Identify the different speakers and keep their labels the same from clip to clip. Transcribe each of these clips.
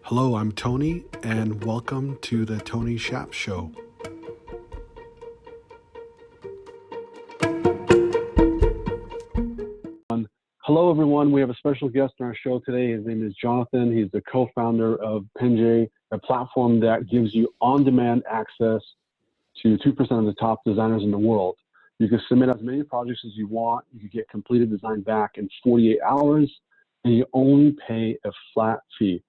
Speaker 1: Hello, I'm Tony, and welcome to the Tony Shap Show. Hello, everyone. We have a special guest on our show today. His name is Johnathan. He's the co-founder of Penji, a platform that gives you on-demand access to 2% of the top designers in the world. You can submit as many projects as you want. You can get completed design back in 48 hours, and you only pay a flat fee.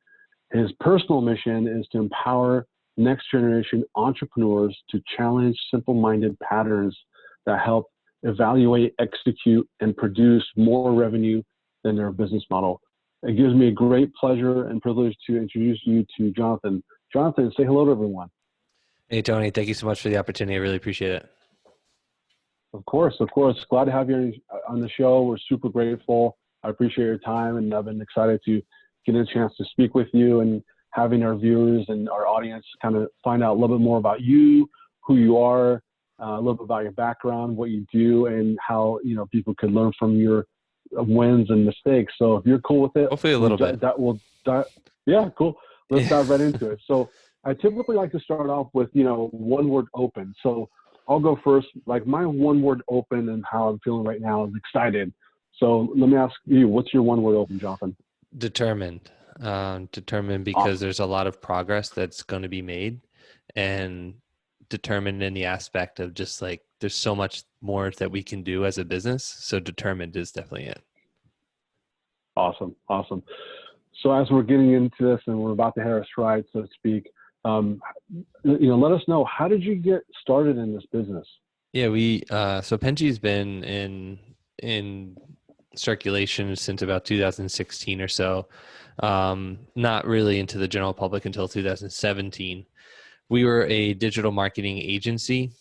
Speaker 1: His personal mission is to empower next generation entrepreneurs to challenge simple-minded patterns that help evaluate, execute, and produce more revenue than their business model. It gives me a great pleasure and privilege to introduce you to Johnathan. Johnathan, say hello to everyone.
Speaker 2: Hey, Tony. Thank you so much for the opportunity. I really appreciate it.
Speaker 1: Of course. Glad to have you on the show. We're super grateful. I appreciate your time, and I've been excited to get a chance to speak with you and having our viewers and our audience kind of find out a little bit more about you, who you are, a little bit about your background, what you do, and how people can learn from your wins and mistakes. So if you're cool with it,
Speaker 2: hopefully a little bit.
Speaker 1: Yeah, cool. Let's
Speaker 2: Yeah.
Speaker 1: dive right into it. So I typically like to start off with one word open. So I'll go first. Like my one word open and how I'm feeling right now is excited. So let me ask you, what's your one word open, Jonathan?
Speaker 2: Determined. Determined because there's a lot of progress that's going to be made, and determined in the aspect of just like there's so much more that we can do as a business. So determined is definitely it.
Speaker 1: Awesome. So as we're getting into this and we're about to hit our stride, so to speak, let us know, how did you get started in this business?
Speaker 2: Yeah, so Penji's been in circulation since about 2016 or so. Not really into the general public until 2017. We were a digital marketing agency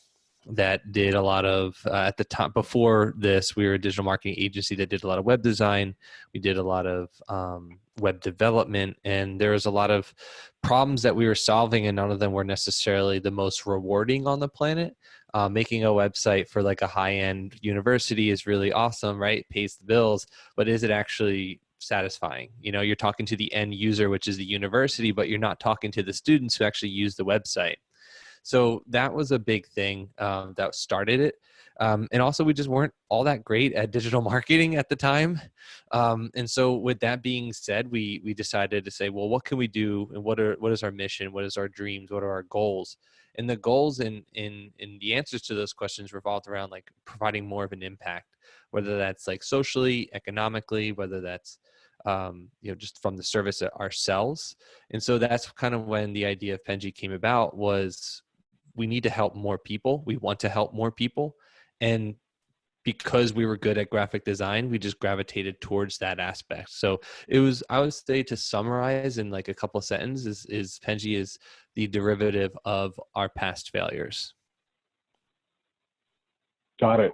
Speaker 2: that did a lot of, at the time before this, we were a digital marketing agency that did a lot of web design. We did a lot of web development, and there was a lot of problems that we were solving, and none of them were necessarily the most rewarding on the planet. Making a website for like a high-end university is really awesome, right? It pays the bills, but is it actually satisfying? You're talking to the end user, which is the university, but you're not talking to the students who actually use the website. So that was a big thing that started it. And also we just weren't all that great at digital marketing at the time. And so with that being said, we decided to say, well, what can we do? And what is our mission? What is our dreams? What are our goals? And the goals in the answers to those questions revolved around like providing more of an impact, whether that's like socially, economically, whether that's just from the service ourselves. And so that's kind of when the idea of Penji came about. Was we need to help more people. We want to help more people. And because we were good at graphic design, we just gravitated towards that aspect. So it was, I would say, to summarize in like a couple of sentences, is Penji is the derivative of our past failures.
Speaker 1: Got it.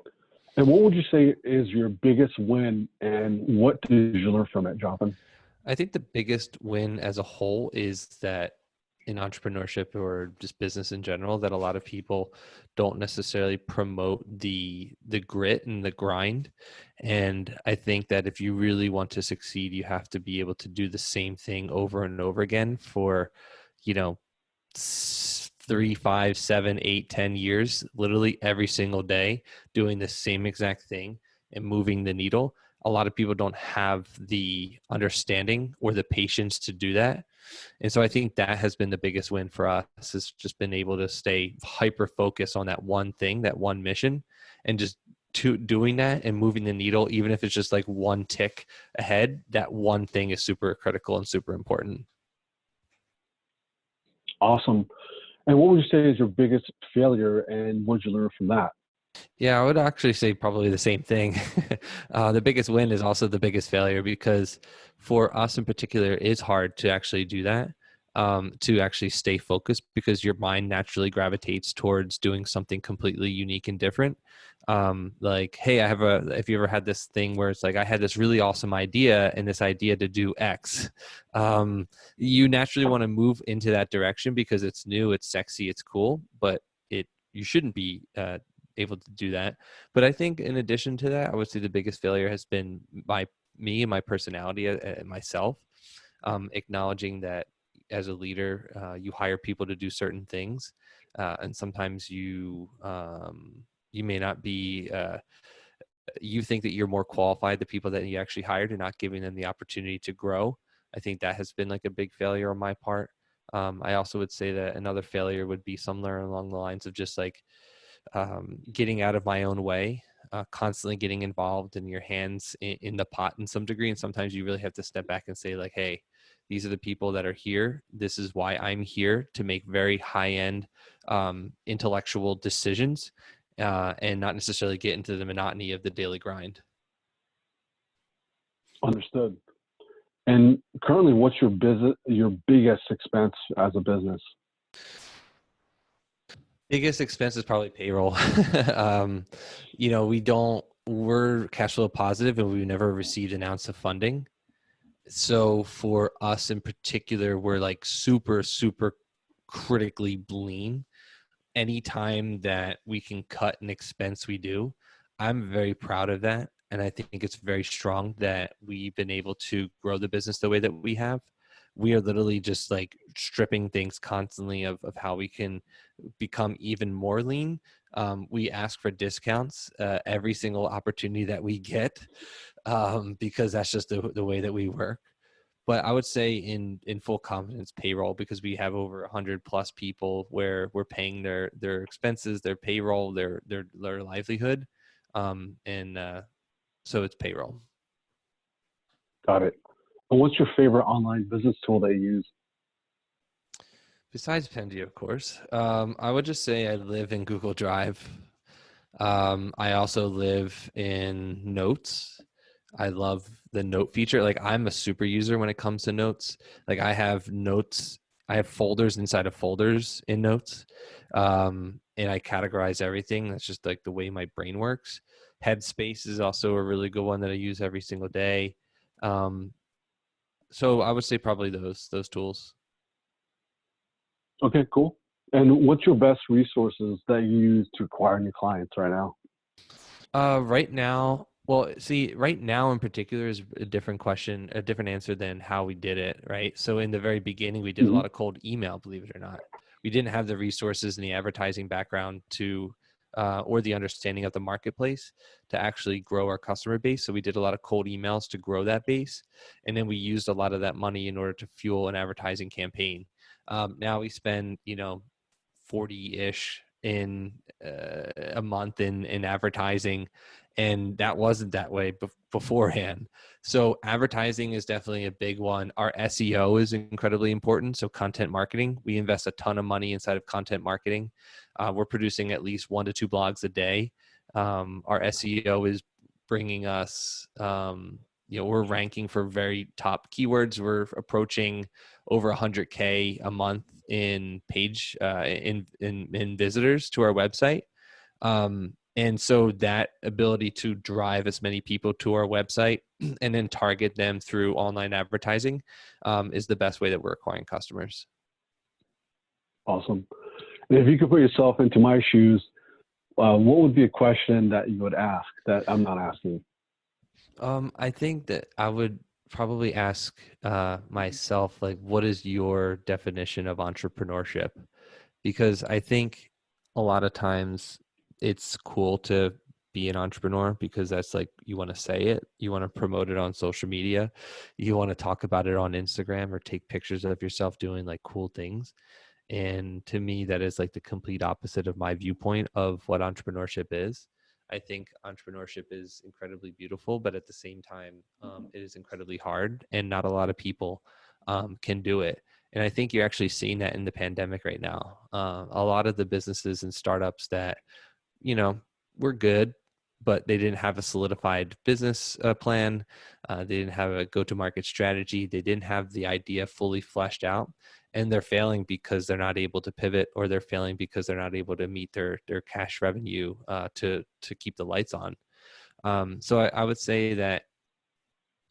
Speaker 1: And what would you say is your biggest win, and what did you learn from it, Jonathan?
Speaker 2: I think the biggest win as a whole is that in entrepreneurship or just business in general, that a lot of people don't necessarily promote the grit and the grind. And I think that if you really want to succeed, you have to be able to do the same thing over and over again for, 3, 5, 7, 8, 10 years, literally every single day, doing the same exact thing and moving the needle. A lot of people don't have the understanding or the patience to do that. And so I think that has been the biggest win for us, is just been able to stay hyper focused on that one thing, that one mission, and just doing that and moving the needle, even if it's just like one tick ahead. That one thing is super critical and super important.
Speaker 1: Awesome. And what would you say is your biggest failure, and what did you learn from that?
Speaker 2: Yeah, I would actually say probably the same thing. The biggest win is also the biggest failure, because for us in particular, it's hard to actually do that, to actually stay focused, because your mind naturally gravitates towards doing something completely unique and different. Like, hey, if you ever had this thing where it's like, I had this really awesome idea, and this idea to do X, you naturally want to move into that direction because it's new, it's sexy, it's cool, but you shouldn't be able to do that. But I think in addition to that, I would say the biggest failure has been me and my personality, myself, acknowledging that as a leader, you hire people to do certain things, and sometimes you may not be. You think that you're more qualified the people that you actually hired and not giving them the opportunity to grow. I think that has been like a big failure on my part. I also would say that another failure would be somewhere along the lines of just like getting out of my own way, constantly getting involved in your hands in the pot in some degree. And sometimes you really have to step back and say like, hey, these are the people that are here. This is why I'm here, to make very high end intellectual decisions, and not necessarily get into the monotony of the daily grind.
Speaker 1: Understood. And currently, what's your biggest expense as a business?
Speaker 2: Biggest expense is probably payroll. We're cash flow positive and we've never received an ounce of funding. So for us in particular, we're like super, super critically lean. Anytime that we can cut an expense, we do. I'm very proud of that. And I think it's very strong that we've been able to grow the business the way that we have. We are literally just like stripping things constantly of how we can become even more lean. We ask for discounts every single opportunity that we get, because that's just the way that we work. But I would say in full confidence, payroll, because we have over 100 plus people where we're paying their expenses, their payroll, their livelihood, so it's payroll.
Speaker 1: Got it. And what's your favorite online business tool that you use?
Speaker 2: Besides Pendi, of course, I would just say I live in Google Drive. I also live in Notes. I love the note feature. Like, I'm a super user when it comes to notes. Like, I have notes, I have folders inside of folders in Notes, and I categorize everything. That's just like the way my brain works. Headspace is also a really good one that I use every single day. So I would say probably those tools.
Speaker 1: Okay, cool. And what's your best resources that you use to acquire new clients right now?
Speaker 2: Right now, well, see, right now in particular is a different question, a different answer than how we did it, right? So in the very beginning, we did a lot of cold email, believe it or not. We didn't have the resources and the advertising background or the understanding of the marketplace to actually grow our customer base. So we did a lot of cold emails to grow that base. And then we used a lot of that money in order to fuel an advertising campaign. Now we spend, 40-ish in a month in advertising, and that wasn't that way beforehand. So advertising is definitely a big one. Our SEO is incredibly important. So content marketing, we invest a ton of money inside of content marketing. We're producing at least 1 to 2 blogs a day. Our SEO is bringing us, we're ranking for very top keywords. We're approaching over 100K a month in page in visitors to our website. And so that ability to drive as many people to our website and then target them through online advertising is the best way that we're acquiring customers.
Speaker 1: Awesome. And if you could put yourself into my shoes, what would be a question that you would ask that I'm not asking?
Speaker 2: I think that I would probably ask myself, like, what is your definition of entrepreneurship? Because I think a lot of times it's cool to be an entrepreneur because that's like, you want to say it, you want to promote it on social media, you want to talk about it on Instagram or take pictures of yourself doing like cool things. And to me, that is like the complete opposite of my viewpoint of what entrepreneurship is. I think entrepreneurship is incredibly beautiful, but at the same time, it is incredibly hard, and not a lot of people can do it. And I think you're actually seeing that in the pandemic right now. A lot of the businesses and startups that, were good, but they didn't have a solidified business plan. They didn't have a go-to-market strategy. They didn't have the idea fully fleshed out, and they're failing because they're not able to pivot, or they're failing because they're not able to meet their cash revenue to keep the lights on. So I would say that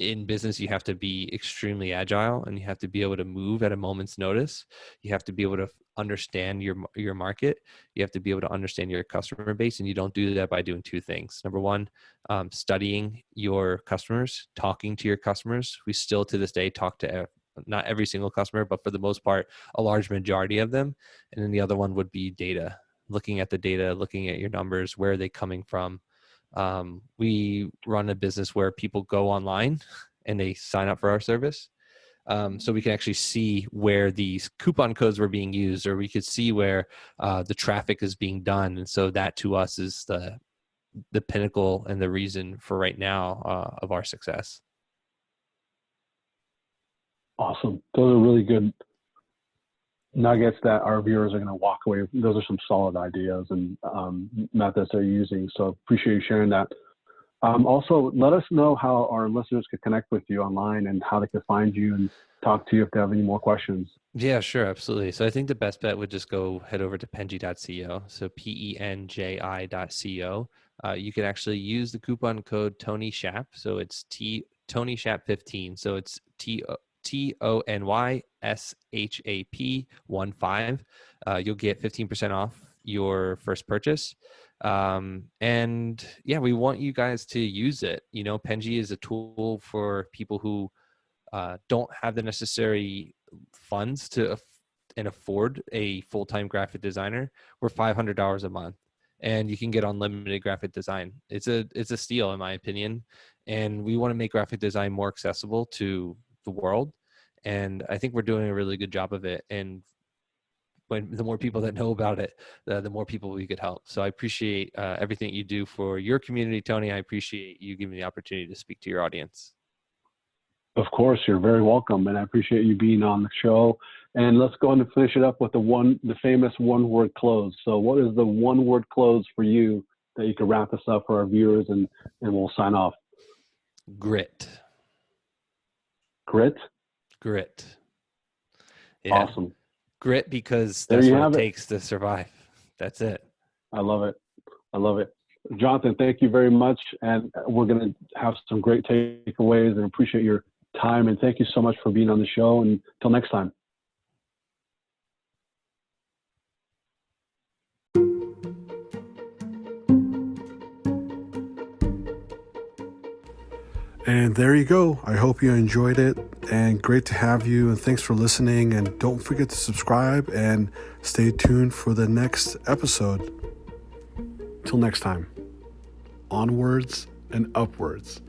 Speaker 2: in business, you have to be extremely agile, and you have to be able to move at a moment's notice. You have to be able to understand your market. You have to be able to understand your customer base. And you don't do that by doing 2 things. Number one, studying your customers, talking to your customers. We still to this day talk to not every single customer, but for the most part, a large majority of them. And then the other one would be data, looking at the data, looking at your numbers, where are they coming from? We run a business where people go online and they sign up for our service. So we can actually see where these coupon codes were being used, or we could see where the traffic is being done. And so that to us is the pinnacle and the reason for right now of our success.
Speaker 1: Awesome. Those are really good nuggets that our viewers are going to walk away. Those are some solid ideas and methods they're using. So appreciate you sharing that. Also, let us know how our listeners could connect with you online and how they could find you and talk to you if they have any more questions.
Speaker 2: Yeah, sure. Absolutely. So I think the best bet would just go head over to penji.co. So penji.co. You can actually use the coupon code Tony Shap. So it's Tony Shap 15. So it's TonyShap 15. You'll get 15% off your first purchase. And yeah, we want you guys to use it. Penji is a tool for people who don't have the necessary funds to and afford a full-time graphic designer. We're $500 a month, and you can get unlimited graphic design. It's a steal, in my opinion. And we want to make graphic design more accessible to the world. And I think we're doing a really good job of it. And the more people that know about it, the more people we could help. So I appreciate everything you do for your community, Tony. I appreciate you giving me the opportunity to speak to your audience.
Speaker 1: Of course, you're very welcome, and I appreciate you being on the show. And let's go on and finish it up with the famous one-word close. So what is the one-word close for you that you could wrap this up for our viewers, and we'll sign off?
Speaker 2: Grit.
Speaker 1: Grit?
Speaker 2: Grit.
Speaker 1: Yeah. Awesome.
Speaker 2: Grit, because that's what it takes to survive. That's it.
Speaker 1: I love it. I love it. Johnathan, thank you very much. And we're going to have some great takeaways, and appreciate your time. And thank you so much for being on the show. And until next time.
Speaker 3: And there you go. I hope you enjoyed it, and great to have you, and thanks for listening. And don't forget to subscribe and stay tuned for the next episode. Till next time, onwards and upwards.